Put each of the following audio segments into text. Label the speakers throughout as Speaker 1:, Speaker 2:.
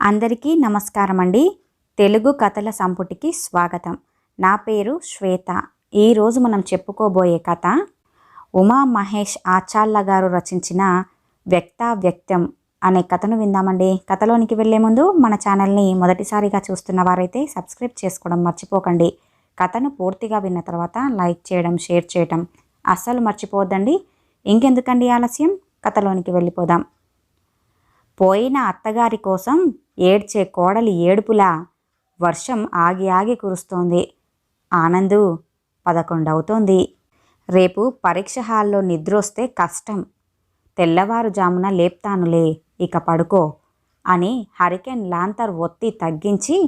Speaker 1: అందరికీ నమస్కారం అండి. తెలుగు కథల సంపుటికి స్వాగతం. నా పేరు శ్వేత. ఈరోజు మనం చెప్పుకోబోయే కథ ఉమా మహేష్ ఆచార్ల గారు రచించిన వ్యక్తావ్యక్తం అనే కథను విందామండి. కథలోనికి వెళ్లే ముందు మన ఛానల్ని మొదటిసారిగా చూస్తున్న వారైతే సబ్స్క్రైబ్ చేసుకోవడం మర్చిపోకండి. కథను పూర్తిగా విన్న తర్వాత లైక్ చేయడం, షేర్ చేయడం అస్సలు మర్చిపోవద్దండి. ఇంకెందుకండి ఆలస్యం, కథలోనికి వెళ్ళిపోదాం. పోయిన అత్తగారి కోసం ఏడ్చే కోడలి ఏడుపులా వర్షం ఆగి ఆగి కురుస్తోంది. ఆనందు 11 అవుతోంది. రేపు పరీక్ష హాల్లో నిద్రొస్తే కష్టం. తెల్లవారుజామున లేప్తానులే, ఇక పడుకో అని హరికెన్ లాంతర్ ఒత్తి తగ్గించి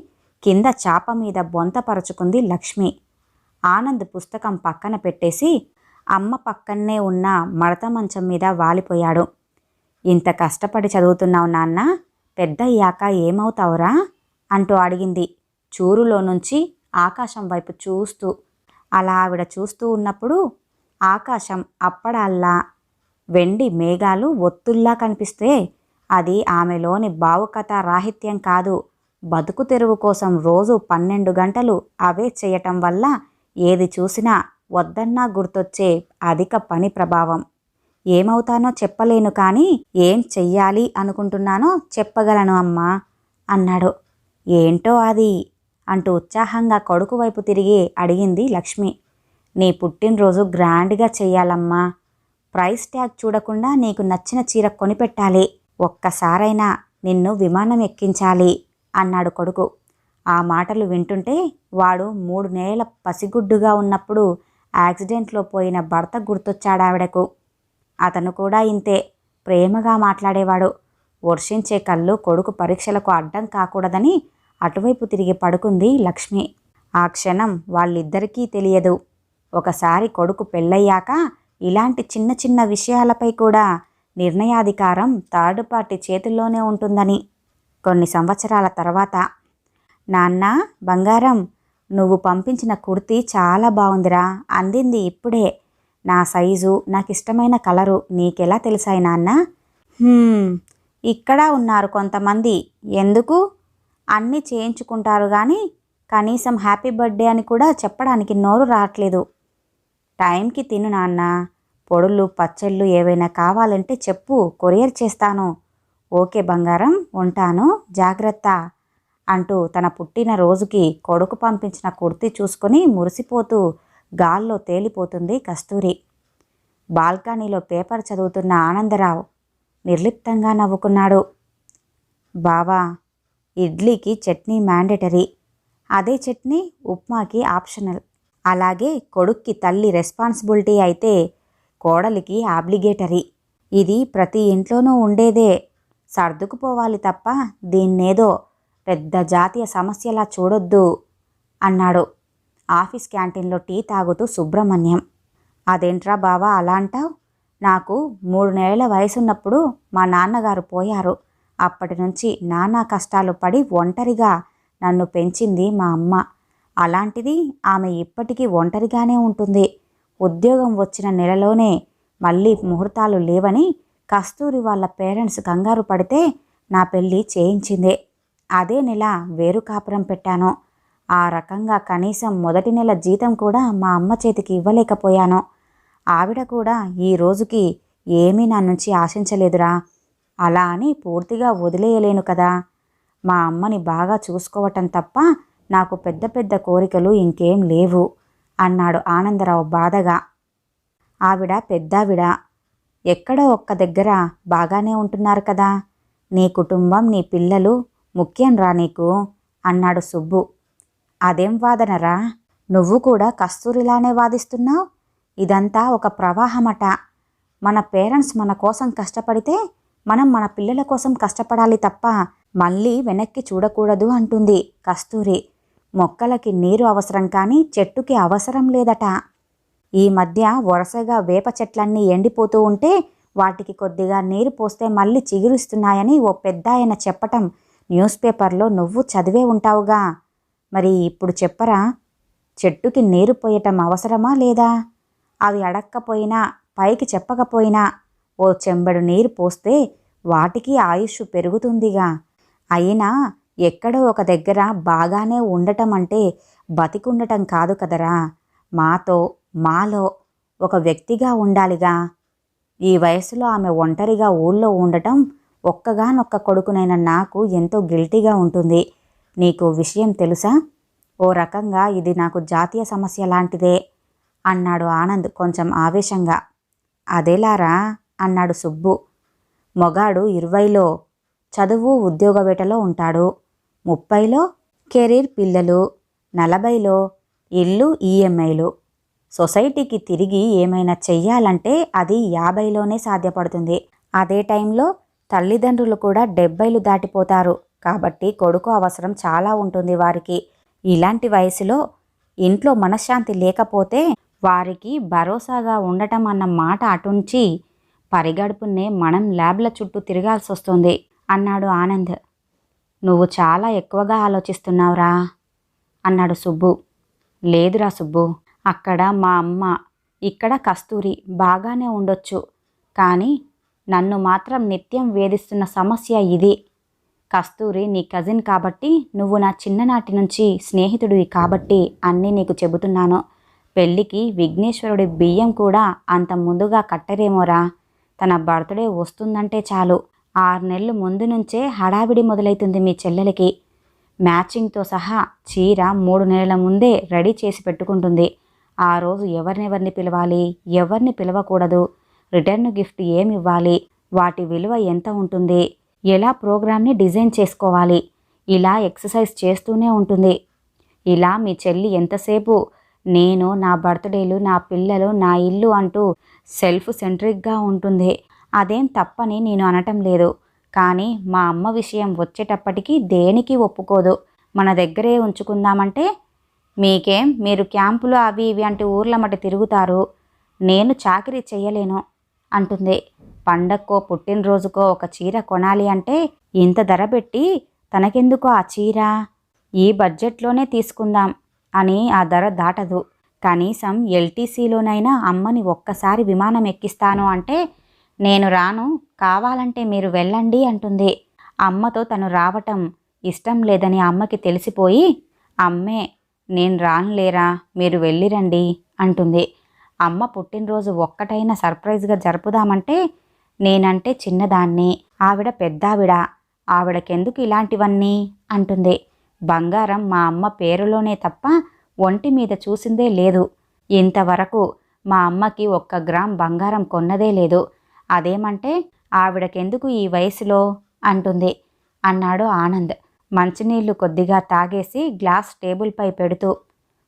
Speaker 1: కింద చాప మీద బొంతపరుచుకుంది లక్ష్మి. ఆనంద్ పుస్తకం పక్కన పెట్టేసి అమ్మ పక్కనే ఉన్న మడత మంచం మీద వాలిపోయాడు. ఇంత కష్టపడి చదువుతున్నావు నాన్న, పెద్దయ్యాక ఏమవుతావురా అంటూ అడిగింది చూరులో నుంచి ఆకాశం వైపు చూస్తూ. అలా ఆవిడ చూస్తూ ఉన్నప్పుడు ఆకాశం అప్పడాల్లా, వెండి మేఘాలు ఒత్తుల్లా కనిపిస్తే అది ఆమెలోని భావుకథ రాహిత్యం కాదు. బతుకు తెరువు కోసం రోజు 12 గంటలు అవే చేయటం వల్ల ఏది చూసినా వద్దన్నా గుర్తొచ్చే అధిక పని ప్రభావం. ఏమవుతానో చెప్పలేను, కానీ ఏం చెయ్యాలి అనుకుంటున్నానో చెప్పగలను అమ్మా అన్నాడు. ఏంటో అది అంటూ ఉత్సాహంగా కొడుకు వైపు తిరిగి అడిగింది లక్ష్మి. నీ పుట్టినరోజు గ్రాండ్గా చెయ్యాలమ్మా. ప్రైస్ ట్యాగ్ చూడకుండా నీకు నచ్చిన చీర కొనిపెట్టాలి. ఒక్కసారైనా నిన్ను విమానం ఎక్కించాలి అన్నాడు కొడుకు. ఆ మాటలు వింటుంటే వాడు 3 నెలల పసిగుడ్డుగా ఉన్నప్పుడు యాక్సిడెంట్లో పోయిన భర్త గుర్తొచ్చాడావిడకు. అతను కూడా ఇంతే ప్రేమగా మాట్లాడేవాడు. వర్షించే కళ్ళు కొడుకు పరీక్షలకు అడ్డం కాకూడదని అటువైపు తిరిగి పడుకుంది లక్ష్మి. ఆ క్షణం వాళ్ళిద్దరికీ తెలియదు, ఒకసారి కొడుకు పెళ్ళయ్యాక ఇలాంటి చిన్న చిన్న విషయాలపై కూడా నిర్ణయాధికారం థర్డ్ పార్టీ చేతుల్లోనే ఉంటుందని. కొన్ని సంవత్సరాల తర్వాత, నాన్న బంగారం, నువ్వు పంపించిన కుర్తీ చాలా బాగుందిరా, అందింది ఇప్పుడే. నా సైజు, నాకు ఇష్టమైన కలరు నీకెలా తెలిసాయి నాన్న? ఇక్కడ ఉన్నారు కొంతమంది, ఎందుకు అన్నీ చేయించుకుంటారు కానీ కనీసం హ్యాపీ బర్త్డే అని కూడా చెప్పడానికి నోరు రావట్లేదు. టైంకి తిను నాన్న. పొడులు పచ్చళ్ళు ఏవైనా కావాలంటే చెప్పు, కొరియర్ చేస్తాను. ఓకే బంగారం, ఉంటాను, జాగ్రత్త అంటూ తన పుట్టినరోజుకి కొడుకు పంపించిన కుర్తీ చూసుకొని మురిసిపోతూ గాల్లో తేలిపోతుంది కస్తూరి. బాల్కనీలో పేపర్ చదువుతున్న ఆనందరావు నిర్లిప్తంగా నవ్వుకున్నాడు. బావా, ఇడ్లీకి చట్నీ మ్యాండేటరీ, అదే చట్నీ ఉప్మాకి ఆప్షనల్. అలాగే కొడుక్కి తల్లి రెస్పాన్సిబిలిటీ అయితే కోడలికి ఆబ్లిగేటరీ. ఇది ప్రతి ఇంట్లోనూ ఉండేదే. సర్దుకుపోవాలి తప్ప దీన్నేదో పెద్ద జాతీయ సమస్యలా చూడొద్దు అన్నాడు ఆఫీస్ క్యాంటీన్లో టీ తాగుతూ సుబ్రహ్మణ్యం. అదేంట్రా బావా అలా అంటావు? నాకు 3 నెలల వయసున్నప్పుడు మా నాన్నగారు పోయారు. అప్పటి నుంచి నానా కష్టాలు పడి ఒంటరిగా నన్ను పెంచింది మా అమ్మ. అలాంటిది ఆమె ఇప్పటికీ ఒంటరిగానే ఉంటుంది. ఉద్యోగం వచ్చిన నెలలోనే మళ్ళీ ముహూర్తాలు లేవని కస్తూరి వాళ్ళ పేరెంట్స్ కంగారు పడితే నా పెళ్ళి చేయించిందే. అదే నెల వేరు కాపురం పెట్టాను. ఆ రకంగా కనీసం మొదటి నెల జీతం కూడా మా అమ్మ చేతికి ఇవ్వలేకపోయాను. ఆవిడ కూడా ఈ రోజుకి ఏమీ నా నుంచి ఆశించలేదురా. అలా అని పూర్తిగా వదిలేయలేను కదా. మా అమ్మని బాగా చూసుకోవటం తప్ప నాకు పెద్ద పెద్ద కోరికలు ఇంకేం లేవు అన్నాడు ఆనందరావు బాధగా. ఆవిడ పెద్దావిడ, ఎక్కడో ఒక్క దగ్గర బాగానే ఉంటున్నారు కదా. నీ కుటుంబం, నీ పిల్లలు ముఖ్యం రా నీకు అన్నాడు సుబ్బు. అదేం వాదనరా, నువ్వు కూడా కస్తూరిలానే వాదిస్తున్నావు? ఇదంతా ఒక ప్రవాహమట. మన పేరెంట్స్ మన కోసం కష్టపడితే మనం మన పిల్లల కోసం కష్టపడాలి తప్ప మళ్ళీ వెనక్కి చూడకూడదు అంటుంది కస్తూరి. మొక్కలకి నీరు అవసరం కానీ చెట్టుకి అవసరం లేదట. ఈ మధ్య వరుసగా వేప చెట్లన్నీ ఎండిపోతూ ఉంటే వాటికి కొద్దిగా నీరు పోస్తే మళ్ళీ చిగురిస్తున్నాయని ఓ పెద్దాయన చెప్పటం న్యూస్ పేపర్లో నువ్వు చదివే ఉంటావుగా. మరి ఇప్పుడు చెప్పరా, చెట్టుకి నీరు పోయటం అవసరమా లేదా? అవి అడక్కపోయినా పైకి చెప్పకపోయినా ఓ చెంబెడు నీరు పోస్తే వాటికి ఆయుష్ పెరుగుతుందిగా. అయినా ఎక్కడో ఒక దగ్గర బాగానే ఉండటం అంటే బతికుండటం కాదు కదరా. మాలో ఒక వ్యక్తిగా ఉండాలిగా. ఈ వయసులో ఆమె ఒంటరిగా ఊళ్ళో ఉండటం ఒక్కగానొక్క కొడుకునైన నాకు ఎంతో గిల్టీగా ఉంటుంది. నీకు విషయం తెలుసా? ఓ రకంగా ఇది నాకు జాతీయ సమస్య లాంటిదే అన్నాడు ఆనంద్ కొంచెం ఆవేశంగా. అదేలారా అన్నాడు సుబ్బు. మొగాడు 20లో చదువు ఉద్యోగ వేటలో ఉంటాడు, 30లో కెరీర్, పిల్లలు, 40లో ఇల్లు, ఈఎంఐలు. సొసైటీకి తిరిగి ఏమైనా చెయ్యాలంటే అది 50లోనే సాధ్యపడుతుంది. అదే టైంలో తల్లిదండ్రులు కూడా 70లు దాటిపోతారు. కాబట్టి కొడుకు అవసరం చాలా ఉంటుంది వారికి. ఇలాంటి వయసులో ఇంట్లో మనశ్శాంతి లేకపోతే వారికి భరోసాగా ఉండటం అన్న మాట అటుంచి పరిగడుపునే మనం ల్యాబ్ల చుట్టూ తిరగాల్సి వస్తుంది అన్నాడు ఆనంద్. నువ్వు చాలా ఎక్కువగా ఆలోచిస్తున్నావురా అన్నాడు సుబ్బు. లేదురా సుబ్బు, అక్కడ మా అమ్మ, ఇక్కడ కస్తూరి బాగానే ఉండొచ్చు, కానీ నన్ను మాత్రం నిత్యం వేధిస్తున్న సమస్య ఇది. కస్తూరి నీ కజిన్ కాబట్టి, నువ్వు నా చిన్ననాటి నుంచి స్నేహితుడివి కాబట్టి అన్నీ నీకు చెబుతున్నాను. పెళ్ళికి విఘ్నేశ్వరుడి బియ్యం కూడా అంత ముందుగా కట్టరేమోరా. తన బర్త్డే వస్తుందంటే చాలు 6 నెలలు ముందు నుంచే హడావిడి మొదలైతుంది మీ చెల్లెలకి. మ్యాచింగ్తో సహా చీర 3 నెలల ముందే రెడీ చేసి పెట్టుకుంటుంది. ఆ రోజు ఎవరినెవరిని పిలవాలి, ఎవరిని పిలవకూడదు, రిటర్న్ గిఫ్ట్ ఏమి ఇవ్వాలి, వాటి విలువ ఎంత ఉంటుంది, ఎలా ప్రోగ్రామ్ని డిజైన్ చేసుకోవాలి, ఇలా ఎక్సర్సైజ్ చేస్తూనే ఉంటుంది. ఇలా మీ చెల్లి ఎంతసేపు నేను, నా బర్త్డేలు, నా పిల్లలు, నా ఇల్లు అంటూ సెల్ఫ్ సెంట్రిక్గా ఉంటుంది. అదేం తప్పని నేను అనటం లేదు, కానీ మా అమ్మ విషయం వచ్చేటప్పటికి దేనికి ఒప్పుకోదు. మన దగ్గరే ఉంచుకుందామంటే మీకేం, మీరు క్యాంపులు అవి ఇవి అంటే ఊర్ల మట్టి తిరుగుతారు, నేను చాకరీ చెయ్యలేను అంటుంది. పండక్కో పుట్టినరోజుకో ఒక చీర కొనాలి అంటే ఇంత ధర పెట్టి తనకెందుకో ఆ చీర, ఈ బడ్జెట్లోనే తీసుకుందాం అని ఆ ధర దాటదు. కనీసం ఎల్టీసీలోనైనా అమ్మని ఒక్కసారి విమానం ఎక్కిస్తాను అంటే నేను రాను, కావాలంటే మీరు వెళ్ళండి అంటుంది. అమ్మతో తను రావటం ఇష్టం లేదని అమ్మకి తెలిసిపోయి, అమ్మే నేను రానులేరా, మీరు వెళ్ళిరండి అంటుంది. అమ్మ పుట్టినరోజు ఒక్కటైనా సర్ప్రైజ్గా జరుపుదామంటే నేనంటే చిన్నదాన్ని, ఆవిడ పెద్దావిడ, ఆవిడకెందుకు ఇలాంటివన్నీ అంటుంది. బంగారం మా అమ్మ పేరులోనే తప్ప ఒంటి మీద చూసిందే లేదు. ఇంతవరకు మా అమ్మకి 1 గ్రామ్ బంగారం కొన్నదే లేదు. అదేమంటే ఆవిడకెందుకు ఈ వయసులో అంటుంది అన్నాడు ఆనంద్ మంచినీళ్లు కొద్దిగా తాగేసి గ్లాస్ టేబుల్పై పెడుతూ.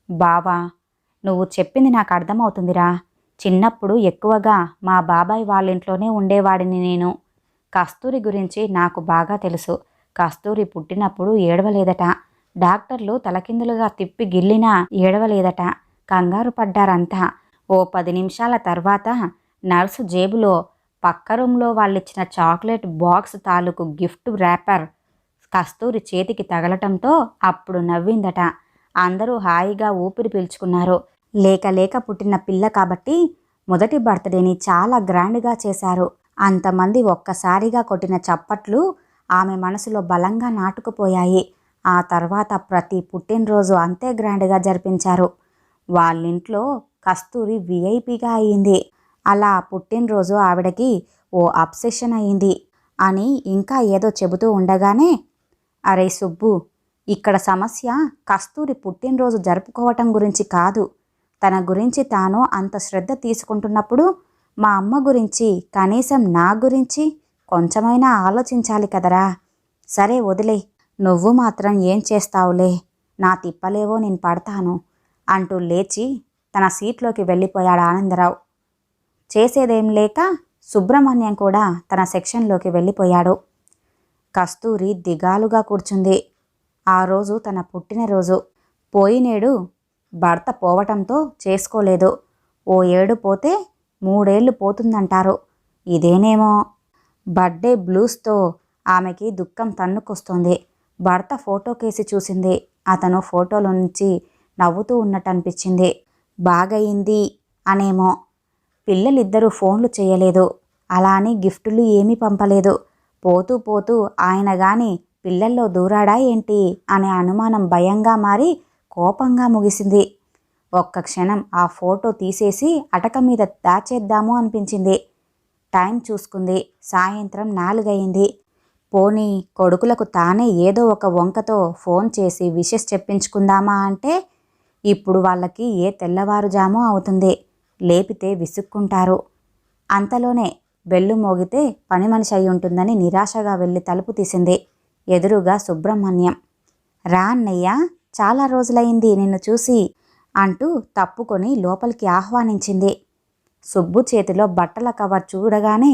Speaker 1: బావా, నువ్వు చెప్పింది నాకు అర్థమవుతుందిరా. చిన్నప్పుడు ఎక్కువగా మా బాబాయ్ వాళ్ళింట్లోనే ఉండేవాడిని నేను. కస్తూరి గురించి నాకు బాగా తెలుసు. కస్తూరి పుట్టినప్పుడు ఏడవలేదట. డాక్టర్లు తలకిందులుగా తిప్పి గిల్లినా ఏడవలేదట. కంగారు పడ్డారంతా. ఓ 10 నిమిషాల తర్వాత నర్సు జేబులో పక్క రూంలో వాళ్ళిచ్చిన చాక్లెట్ బాక్స్ తాలూకు గిఫ్ట్ ర్యాపర్ కస్తూరి చేతికి తగలటంతో అప్పుడు నవ్విందట. అందరూ హాయిగా ఊపిరి పీల్చుకున్నారు. లేక పుట్టిన పిల్ల కాబట్టి మొదటి బర్త్డేని చాలా గ్రాండ్గా చేశారు. అంతమంది ఒక్కసారిగా కొట్టిన చప్పట్లు ఆమె మనసులో బలంగా నాటుకుపోయాయి. ఆ తర్వాత ప్రతి పుట్టినరోజు అంతే గ్రాండ్గా జరిపించారు. వాళ్ళింట్లో కస్తూరి విఐపిగా అయింది. అలా పుట్టినరోజు ఆవిడకి ఓ అబ్సెషన్ అయింది అని ఇంకా ఏదో చెబుతూ ఉండగానే, అరే సుబ్బు, ఇక్కడ సమస్య కస్తూరి పుట్టినరోజు జరుపుకోవటం గురించి కాదు. తన గురించి తాను అంత శ్రద్ధ తీసుకుంటున్నప్పుడు మా అమ్మ గురించి, కనీసం నా గురించి కొంచెమైనా ఆలోచించాలి కదరా. సరే వదిలే, నువ్వు మాత్రం ఏం చేస్తావులే, నా తిప్పలేవో నేను పడతాను అంటూ లేచి తన సీట్లోకి వెళ్ళిపోయాడు ఆనందరావు. చేసేదేం లేక సుబ్రహ్మణ్యం కూడా తన సెక్షన్లోకి వెళ్ళిపోయాడు. కస్తూరి దిగాలుగా కూర్చుంది. ఆ రోజు తన పుట్టినరోజు. పోయినేడు భర్త పోవటంతో చేసుకోలేదు. ఓ ఏడు పోతే 3 ఏళ్ళు పోతుందంటారు. ఇదేనేమో. బర్త్డే బ్లూస్తో ఆమెకి దుఃఖం తన్నుకొస్తోంది. భర్త ఫోటో కేసి చూసింది. అతను ఫోటోలో నుంచి నవ్వుతూ ఉన్నట్టు అనిపించింది. బాగయింది అనేమో. పిల్లలిద్దరూ ఫోన్లు చేయలేదు. అలా అని గిఫ్టులు ఏమీ పంపలేదు. పోతూ పోతూ ఆయన గాని పిల్లల్లో దూరాడా ఏంటి అనే అనుమానం భయంగా మారి కోపంగా ముగిసింది. ఒక్క క్షణం ఆ ఫోటో తీసేసి అటక మీద దాచేద్దాము అనిపించింది. టైం చూసుకుంది. సాయంత్రం 4 అయింది. పోనీ కొడుకులకు తానే ఏదో ఒక వంకతో ఫోన్ చేసి విషెస్ చెప్పించుకుందామా అంటే ఇప్పుడు వాళ్ళకి ఏ తెల్లవారుజామో అవుతుంది. లేపితే విసుక్కుంటారు. అంతలోనే బెల్లు మోగితే పని మనిషి అయి ఉంటుందని నిరాశగా వెళ్ళి తలుపు తీసింది. ఎదురుగా సుబ్రహ్మణ్యం. రా అన్నయ్య, చాలా రోజులైంది నిన్ను చూసి అంటూ తప్పుకొని లోపలికి ఆహ్వానించింది. సుబ్బు చేతిలో బట్టల కవర్ చూడగానే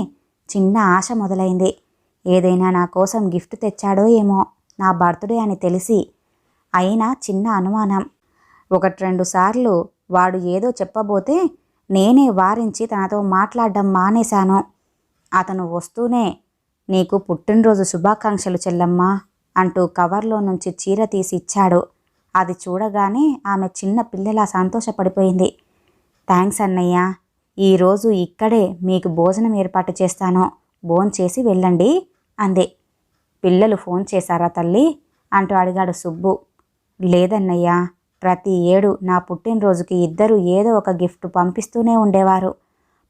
Speaker 1: చిన్న ఆశ మొదలైంది. ఏదైనా నా కోసం గిఫ్ట్ తెచ్చాడో ఏమో, నా బర్త్డే అని తెలిసి. అయినా చిన్న అనుమానం. 1-2 సార్లు వాడు ఏదో చెప్పబోతే నేనే వారించి తనతో మాట్లాడడం మానేశాను. అతను వస్తూనే నీకు పుట్టినరోజు శుభాకాంక్షలు చెల్లమ్మా అంటూ కవర్లో నుంచి చీర తీసి ఇచ్చాడు. అది చూడగానే ఆమె చిన్న పిల్లలా సంతోషపడిపోయింది. థ్యాంక్స్ అన్నయ్య, ఈరోజు ఇక్కడే మీకు భోజనం ఏర్పాటు చేస్తాను, భోంచేసి వెళ్ళండి అంది. పిల్లలు ఫోన్ చేశారా తల్లి అంటూ అడిగాడు సుబ్బు. లేదన్నయ్య, ప్రతి ఏడు నా పుట్టినరోజుకి ఇద్దరు ఏదో ఒక గిఫ్ట్ పంపిస్తూనే ఉండేవారు.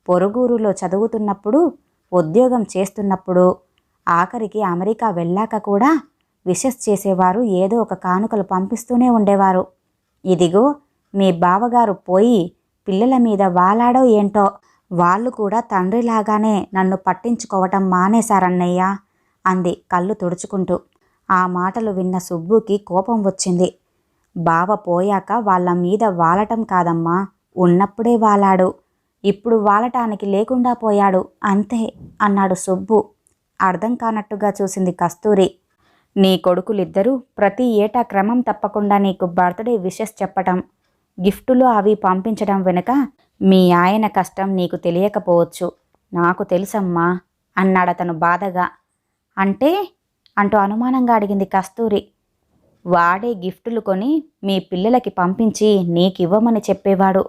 Speaker 1: పొరుగురులో చదువుతున్నప్పుడు, ఉద్యోగం చేస్తున్నప్పుడు, ఆఖరికి అమెరికా వెళ్ళాక కూడా విషెస్ చేసేవారు. ఏదో ఒక కానుకలు పంపిస్తూనే ఉండేవారు. ఇదిగో మీ బావగారు పోయి పిల్లల మీద వాలాడో ఏంటో, వాళ్ళు కూడా తండ్రిలాగానే నన్ను పట్టించుకోవటం మానేశారన్నయ్య అంది కళ్ళు తుడుచుకుంటూ. ఆ మాటలు విన్న సుబ్బుకి కోపం వచ్చింది. బావ పోయాక వాళ్ళ మీద వాలటం కాదమ్మా, ఉన్నప్పుడే వాలాడు. ఇప్పుడు వాలటానికి లేకుండా పోయాడు అంతే అన్నాడు సుబ్బు. అర్థం కానట్టుగా చూసింది కస్తూరి. నీ కొడుకులిద్దరూ ప్రతి ఏటా క్రమం తప్పకుండా నీకు బర్త్డే విషెస్ చెప్పటం, గిఫ్టులు అవి పంపించడం వెనుక మీ ఆయన కష్టం నీకు తెలియకపోవచ్చు, నాకు తెలుసమ్మా అన్నాడతను బాధగా. అంటే అంటూ అనుమానంగా అడిగింది కస్తూరి. వాడే గిఫ్టులు కొని మీ పిల్లలకి పంపించి నీకివ్వమని చెప్పేవాడు.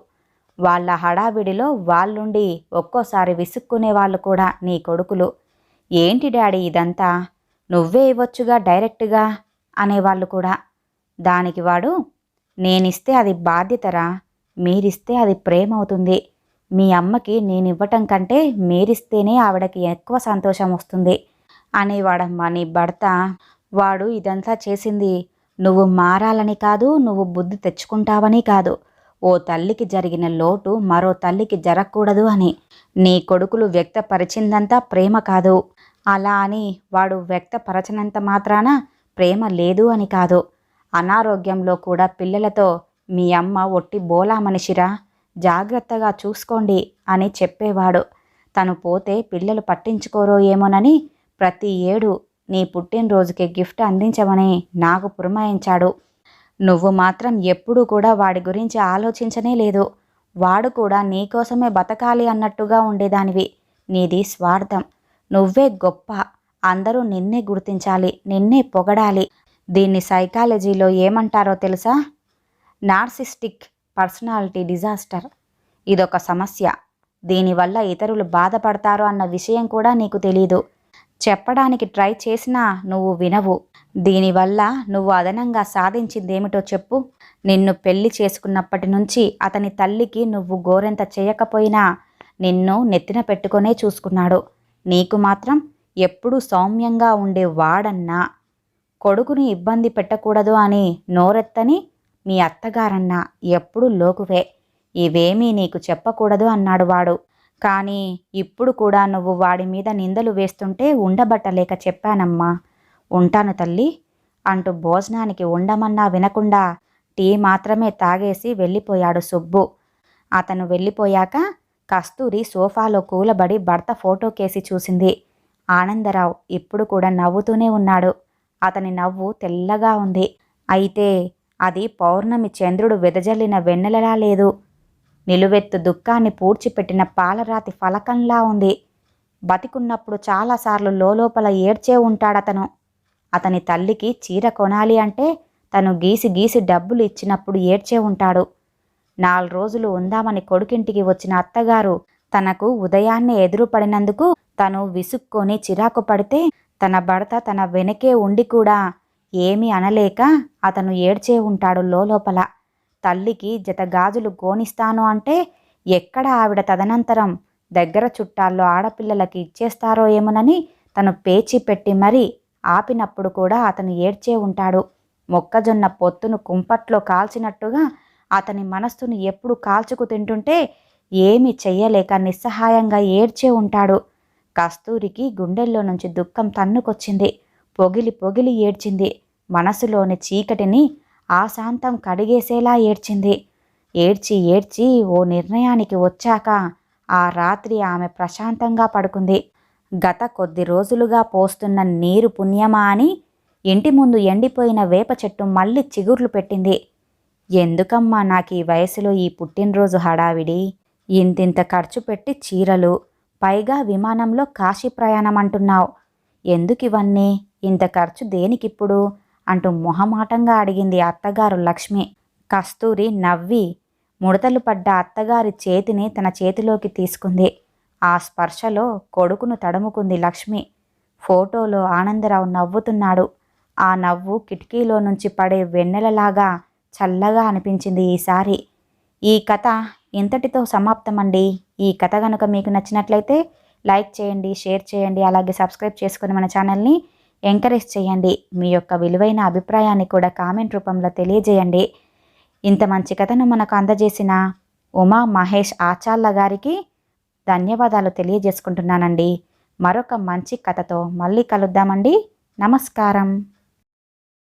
Speaker 1: వాళ్ళ హడావిడిలో వాళ్ళుండి ఒక్కోసారి విసుక్కునేవాళ్ళు కూడా నీ కొడుకులు. ఏంటి డాడీ ఇదంతా, నువ్వే ఇవ్వచ్చుగా డైరెక్ట్గా అనేవాళ్ళు కూడా. దానికి వాడు, నేనిస్తే అది బాధ్యతరా, మీరిస్తే అది ప్రేమ అవుతుంది. మీ అమ్మకి నేనివ్వటం కంటే మీరిస్తేనే ఆవిడకి ఎక్కువ సంతోషం వస్తుంది అనేవాడమ్మా నీ భర్త. వాడు ఇదంతా చేసింది నువ్వు మారాలని కాదు, నువ్వు బుద్ధి తెచ్చుకుంటావని కాదు. ఓ తల్లికి జరిగిన లోటు మరో తల్లికి జరగకూడదు అని. నీ కొడుకులు వ్యక్తపరిచిందంతా ప్రేమ కాదు. అలా అని వాడు వ్యక్తపరచనంత మాత్రాన ప్రేమ లేదు అని కాదు. అనారోగ్యంలో కూడా పిల్లలతో మీ అమ్మ ఒట్టి బోలా మనిషిరా, జాగ్రత్తగా చూసుకోండి అని చెప్పేవాడు. తను పోతే పిల్లలు పట్టించుకోరో ఏమోనని ప్రతి ఏడు నీ పుట్టినరోజుకి గిఫ్ట్ అందించమని నాకు పురమాయించాడు. నువ్వు మాత్రం ఎప్పుడూ కూడా వాడి గురించి ఆలోచించనే లేదు. వాడు కూడా నీకోసమే బతకాలి అన్నట్టుగా ఉండేదానివి. నీది స్వార్థం. నువ్వే గొప్ప, అందరూ నిన్నే గుర్తించాలి, నిన్నే పొగడాలి. దీన్ని సైకాలజీలో ఏమంటారో తెలుసా? Narcissistic personality disaster. ఇదొక సమస్య. దీనివల్ల ఇతరులు బాధపడతారు అన్న విషయం కూడా నీకు తెలీదు. చెప్పడానికి ట్రై చేసినా నువ్వు వినవు. దీనివల్ల నువ్వు అదనంగా సాధించిందేమిటో చెప్పు. నిన్ను పెళ్లి చేసుకున్నప్పటి నుంచి అతని తల్లికి నువ్వు గోరెంత చేయకపోయినా నిన్ను నెత్తిన పెట్టుకొనే చూసుకున్నాడు. నీకు మాత్రం ఎప్పుడూ సౌమ్యంగా ఉండే వాడన్నా, కొడుకుని ఇబ్బంది పెట్టకూడదు అని నోరెత్తని మీ అత్తగారన్నా ఎప్పుడూ లోకువే. ఇవేమీ నీకు చెప్పకూడదు అన్నాడు వాడు. కానీ ఇప్పుడు కూడా నువ్వు వాడి మీద నిందలు వేస్తుంటే ఉండబట్టలేక చెప్పానమ్మా. ఉంటాను తల్లి అంటూ భోజనానికి ఉండమన్నా వినకుండా టీ మాత్రమే తాగేసి వెళ్ళిపోయాడు సుబ్బు. అతను వెళ్ళిపోయాక కస్తూరి సోఫాలో కూలబడి భర్త ఫోటో కేసి చూసింది. ఆనందరావు ఇప్పుడు కూడా నవ్వుతూనే ఉన్నాడు. అతని నవ్వు తెల్లగా ఉంది. అయితే అది పౌర్ణమి చంద్రుడు వెదజల్లిన వెన్నెలలా లేదు. నిలువెత్తు దుఃఖాన్ని పూడ్చిపెట్టిన పాలరాతి ఫలకంలా ఉంది. బతికున్నప్పుడు చాలాసార్లు లోపల ఏడ్చే ఉంటాడతను. అతని తల్లికి చీర కొనాలి అంటే తను గీసి గీసి డబ్బులు ఇచ్చినప్పుడు ఏడ్చే ఉంటాడు. 4 రోజులు ఉందామని కొడుకింటికి వచ్చిన అత్తగారు తనకు ఉదయాన్నే ఎదురుపడినందుకు తను విసుక్కొని చిరాకు పడితే తన భర్త తన వెనకే ఉండి కూడా ఏమీ అనలేక అతను ఏడ్చే ఉంటాడు లోపల. తల్లికి జత గాజులు కోనిస్తాను అంటే ఎక్కడ ఆవిడ తదనంతరం దగ్గర చుట్టాల్లో ఆడపిల్లలకి ఇచ్చేస్తారో ఏమోనని తను పేచీ పెట్టి మరీ ఆపినప్పుడు కూడా అతను ఏడ్చే ఉంటాడు. మొక్కజొన్న పొత్తును కుంపట్లో కాల్చినట్టుగా అతని మనస్సును ఎప్పుడు కాల్చుకు తింటుంటే ఏమీ చెయ్యలేక నిస్సహాయంగా ఏడ్చే ఉంటాడు. కస్తూరికి గుండెల్లో నుంచి దుఃఖం తన్నుకొచ్చింది. పొగిలి పొగిలి ఏడ్చింది. మనసులోని చీకటిని ఆశాంతం కడిగేసేలా ఏడ్చింది. ఏడ్చి ఏడ్చి ఓ నిర్ణయానికి వచ్చాక ఆ రాత్రి ఆమె ప్రశాంతంగా పడుకుంది. గత కొద్ది రోజులుగా పోస్తున్న నీరు పుణ్యమా అని ఇంటి ముందు ఎండిపోయిన వేప చెట్టు మళ్ళీ చిగుర్లు పెట్టింది. ఎందుకమ్మా నాకు ఈ వయసులో ఈ పుట్టినరోజు హడావిడి, ఇంతింత ఖర్చు పెట్టి చీరలు, పైగా విమానంలో కాశీ ప్రయాణం అంటున్నావు, ఎందుకివన్నీ, ఇంత ఖర్చు దేనికిప్పుడు అంటూ మొహమాటంగా అడిగింది అత్తగారు లక్ష్మి. కస్తూరి నవ్వి ముడతలు పడ్డ అత్తగారి చేతిని తన చేతిలోకి తీసుకుంది. ఆ స్పర్శలో కొడుకును తడుముకుంది లక్ష్మి. ఫోటోలో ఆనందరావు నవ్వుతున్నాడు. ఆ నవ్వు కిటికీలో నుంచి పడే వెన్నెలలాగా చల్లగా అనిపించింది ఈసారి. ఈ కథ ఇంతటితో సమాప్తమండి. ఈ కథ కనుక మీకు నచ్చినట్లయితే లైక్ చేయండి, షేర్ చేయండి, అలాగే సబ్స్క్రైబ్ చేసుకుని మన ఛానల్ని ఎంకరేజ్ చేయండి. మీ యొక్క విలువైన అభిప్రాయాన్ని కూడా కామెంట్ రూపంలో తెలియజేయండి. ఇంత మంచి కథను మనకు అందజేసిన ఉమా మహేష్ ఆచార్ల గారికి ధన్యవాదాలు తెలియజేసుకుంటున్నానండి. మరొక మంచి కథతో మళ్ళీ కలుద్దామండి. నమస్కారం.